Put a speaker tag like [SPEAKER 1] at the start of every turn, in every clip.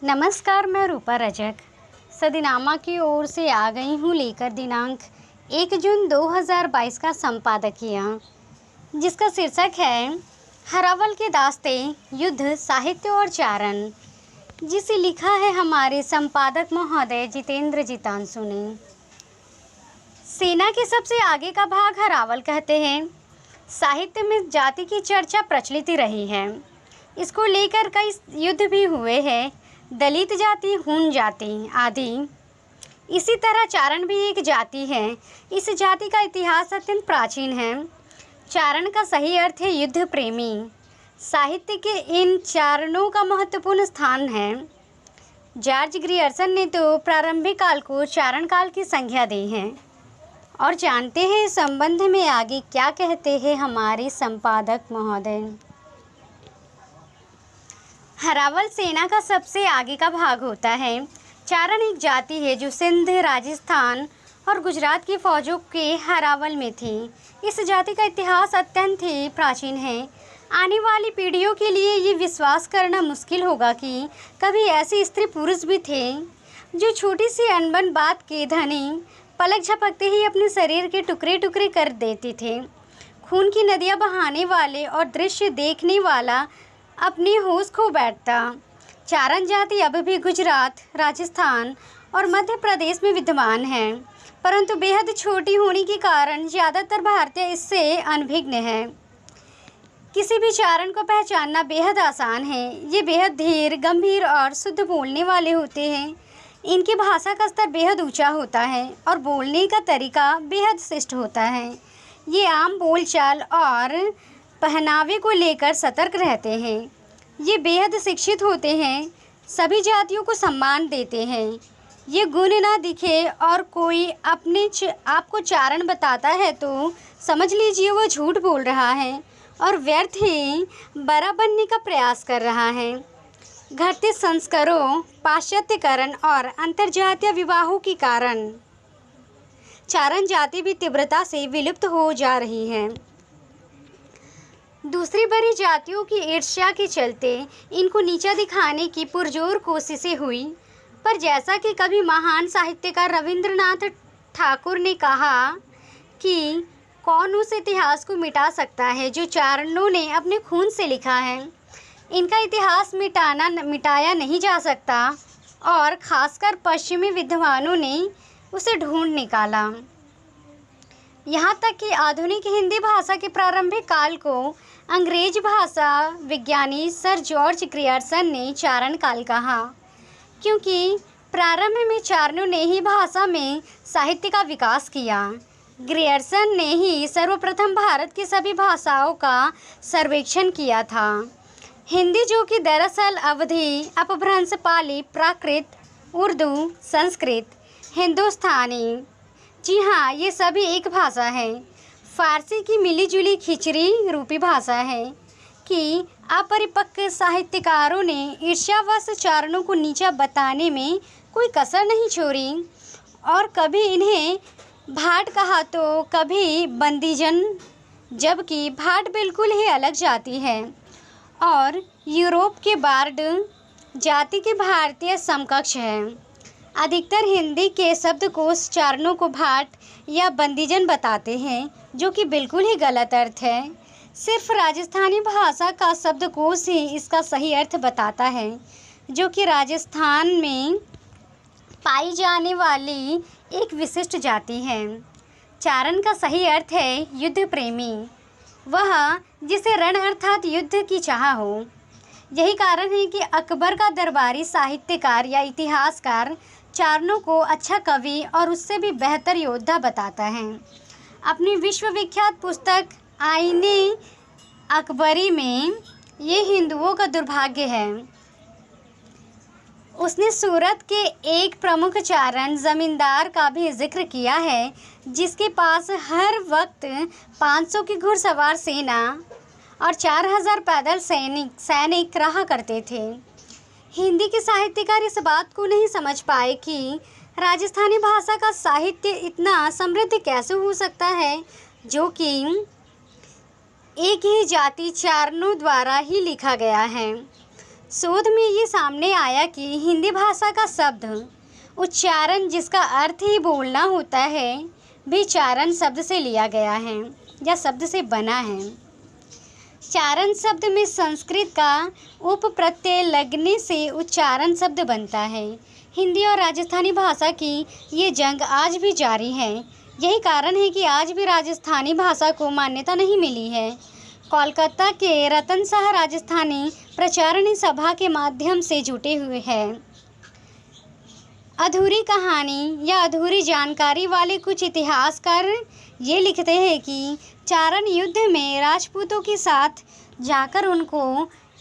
[SPEAKER 1] नमस्कार, मैं रूपा रजक सदीनामा की ओर से आ गई हूँ लेकर दिनांक 1 जून 2022 का संपादकीय, जिसका शीर्षक है हरावल के दास्ते युद्ध साहित्य और चारण, जिसे लिखा है हमारे संपादक महोदय जितेंद्र जीतांशु ने। सेना के सबसे आगे का भाग हरावल कहते हैं। साहित्य में जाति की चर्चा प्रचलित रही है। इसको लेकर कई युद्ध भी हुए हैं, दलित जाति, हूण जाति आदि। इसी तरह चारण भी एक जाति है। इस जाति का इतिहास अत्यंत प्राचीन है। चारण का सही अर्थ है युद्ध प्रेमी। साहित्य के इन चारणों का महत्वपूर्ण स्थान है। जॉर्ज ग्रियर्सन ने तो प्रारंभिक काल को चारण काल की संज्ञा दी है। और जानते हैं इस संबंध में आगे क्या कहते हैं हमारे संपादक महोदय। हरावल सेना का सबसे आगे का भाग होता है। चारण एक जाति है जो सिंध, राजस्थान और गुजरात की फौजों के हरावल में थी। इस जाति का इतिहास अत्यंत ही प्राचीन है। आने वाली पीढ़ियों के लिए ये विश्वास करना मुश्किल होगा कि कभी ऐसे स्त्री पुरुष भी थे जो छोटी सी अनबन बात के धनी पलक झपकते ही अपने शरीर के टुकड़े टुकड़े कर देते थे। खून की नदियाँ बहाने वाले और दृश्य देखने वाला अपनी होश खो बैठता। चारण जाति अब भी गुजरात, राजस्थान और मध्य प्रदेश में विद्यमान है, परंतु बेहद छोटी होने के कारण ज़्यादातर भारतीय इससे अनभिज्ञ हैं। किसी भी चारण को पहचानना बेहद आसान है। ये बेहद धीर, गंभीर और शुद्ध बोलने वाले होते हैं। इनकी भाषा का स्तर बेहद ऊंचा होता है और बोलने का तरीका बेहद शिष्ट होता है। ये आम बोलचाल और पहनावे को लेकर सतर्क रहते हैं। ये बेहद शिक्षित होते हैं, सभी जातियों को सम्मान देते हैं। ये गुण ना दिखे और कोई आपको चारण बताता है तो समझ लीजिए वो झूठ बोल रहा है और व्यर्थ ही बड़ा बनने का प्रयास कर रहा है। घटते संस्कारों, पाश्चात्यकरण और अंतर्जातीय विवाहों के कारण चारण जाति भी तीव्रता से विलुप्त हो जा रही है। दूसरी बड़ी जातियों की ईर्ष्या के चलते इनको नीचा दिखाने की पुरजोर कोशिशें हुई, पर जैसा कि कभी महान साहित्यकार रविंद्रनाथ ठाकुर ने कहा कि कौन उस इतिहास को मिटा सकता है जो चारणों ने अपने खून से लिखा है। इनका इतिहास मिटाया नहीं जा सकता और ख़ासकर पश्चिमी विद्वानों ने उसे ढूंढ निकाला। यहाँ तक कि आधुनिक हिंदी भाषा के प्रारंभिक काल को अंग्रेज भाषा विज्ञानी सर जॉर्ज ग्रियर्सन ने चारण काल कहा, क्योंकि प्रारंभ में चारणों ने ही भाषा में साहित्य का विकास किया। ग्रियर्सन ने ही सर्वप्रथम भारत की सभी भाषाओं का सर्वेक्षण किया था। हिंदी, जो कि दरअसल अवधी, अपभ्रंश, पाली, प्राकृत, उर्दू, संस्कृत, हिंदुस्तानी, जी हाँ, ये सभी एक भाषा है। फारसी की मिलीजुली खिचड़ी रूपी भाषा है कि अपरिपक्व साहित्यकारों ने ईर्ष्यावश चारणों को नीचा बताने में कोई कसर नहीं छोड़ी और कभी इन्हें भाट कहा तो कभी बंदीजन, जबकि भाट बिल्कुल ही अलग जाति है और यूरोप के बार्ड जाति के भारतीय समकक्ष है। अधिकतर हिंदी के शब्दकोश चारणों को भाट या बंदीजन बताते हैं, जो कि बिल्कुल ही गलत अर्थ है। सिर्फ राजस्थानी भाषा का शब्दकोश ही इसका सही अर्थ बताता है, जो कि राजस्थान में पाई जाने वाली एक विशिष्ट जाति है। चारण का सही अर्थ है युद्ध प्रेमी, वह जिसे रण अर्थात युद्ध की चाह हो। यही कारण है कि अकबर का दरबारी साहित्यकार या इतिहासकार चारणों को अच्छा कवि और उससे भी बेहतर योद्धा बताता है। अपनी विश्वविख्यात पुस्तक आईने अकबरी में ये हिंदुओं का दुर्भाग्य है। उसने सूरत के एक प्रमुख चारण जमींदार का भी जिक्र किया है, जिसके पास हर वक्त 500 की घुड़सवार सेना और 4000 पैदल सैनिक रहा करते थे। हिंदी के साहित्यकार इस बात को नहीं समझ पाए कि राजस्थानी भाषा का साहित्य इतना समृद्ध कैसे हो सकता है, जो कि एक ही जाति चारणों द्वारा ही लिखा गया है। शोध में ये सामने आया कि हिंदी भाषा का शब्द उच्चारण, जिसका अर्थ ही बोलना होता है, भी चारण शब्द से लिया गया है या शब्द से बना है। चारण शब्द में संस्कृत का उप प्रत्यय लगने से उच्चारण शब्द बनता है। हिंदी और राजस्थानी भाषा की ये जंग आज भी जारी है। यही कारण है कि आज भी राजस्थानी भाषा को मान्यता नहीं मिली है। कोलकाता के रतन शाह राजस्थानी प्रचारणी सभा के माध्यम से जुटे हुए हैं। अधूरी कहानी या अधूरी जानकारी वाले कुछ इतिहासकार ये लिखते हैं कि चारण युद्ध में राजपूतों के साथ जाकर उनको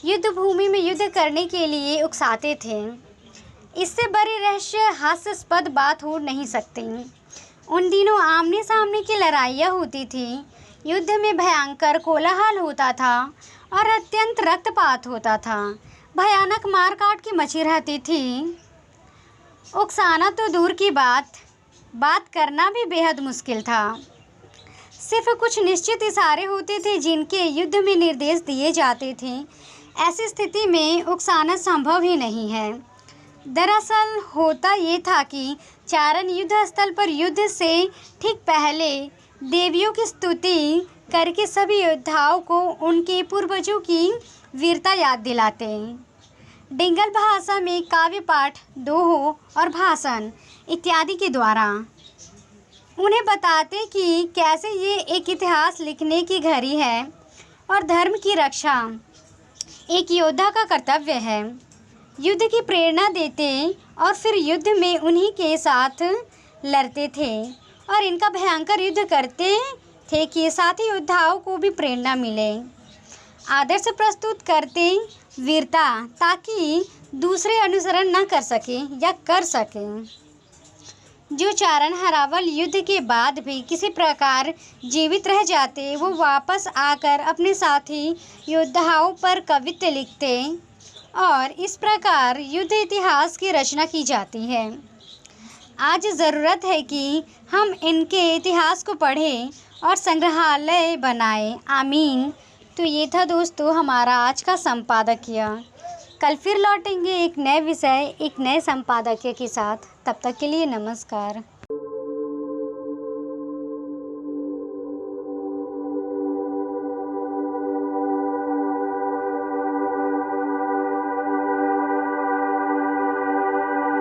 [SPEAKER 1] युद्ध भूमि में युद्ध करने के लिए उकसाते थे। इससे बड़ी रहस्य हास्यास्पद बात हो नहीं सकती। उन दिनों आमने सामने की लड़ाइयाँ होती थी। युद्ध में भयंकर कोलाहल होता था और अत्यंत रक्तपात होता था। भयानक मारकाट की मची रहती थी। उकसाना तो दूर की बात करना भी बेहद मुश्किल था। सिर्फ कुछ निश्चित इशारे होते थे जिनके युद्ध में निर्देश दिए जाते थे। ऐसी स्थिति में उकसाना संभव ही नहीं है। दरअसल होता ये था कि चारण युद्ध स्थल पर युद्ध से ठीक पहले देवियों की स्तुति करके सभी योद्धाओं को उनके पूर्वजों की वीरता याद दिलाते। डिंगल भाषा में काव्य पाठ, दोहो और भाषण इत्यादि के द्वारा उन्हें बताते कि कैसे ये एक इतिहास लिखने की घड़ी है और धर्म की रक्षा एक योद्धा का कर्तव्य है। युद्ध की प्रेरणा देते और फिर युद्ध में उन्हीं के साथ लड़ते थे और इनका भयंकर युद्ध करते थे कि साथी योद्धाओं को भी प्रेरणा मिले। आदर्श प्रस्तुत करते वीरता, ताकि दूसरे अनुसरण न कर सके या कर सकें। जो चारण हरावल युद्ध के बाद भी किसी प्रकार जीवित रह जाते, वो वापस आकर अपने साथी योद्धाओं पर कवित्व लिखते और इस प्रकार युद्ध इतिहास की रचना की जाती है। आज ज़रूरत है कि हम इनके इतिहास को पढ़ें और संग्रहालय बनाएं। आमीन। तो ये था दोस्तों हमारा आज का संपादकीय। कल फिर लौटेंगे एक नए विषय, एक नए संपादकीय के साथ। तब तक के लिए नमस्कार।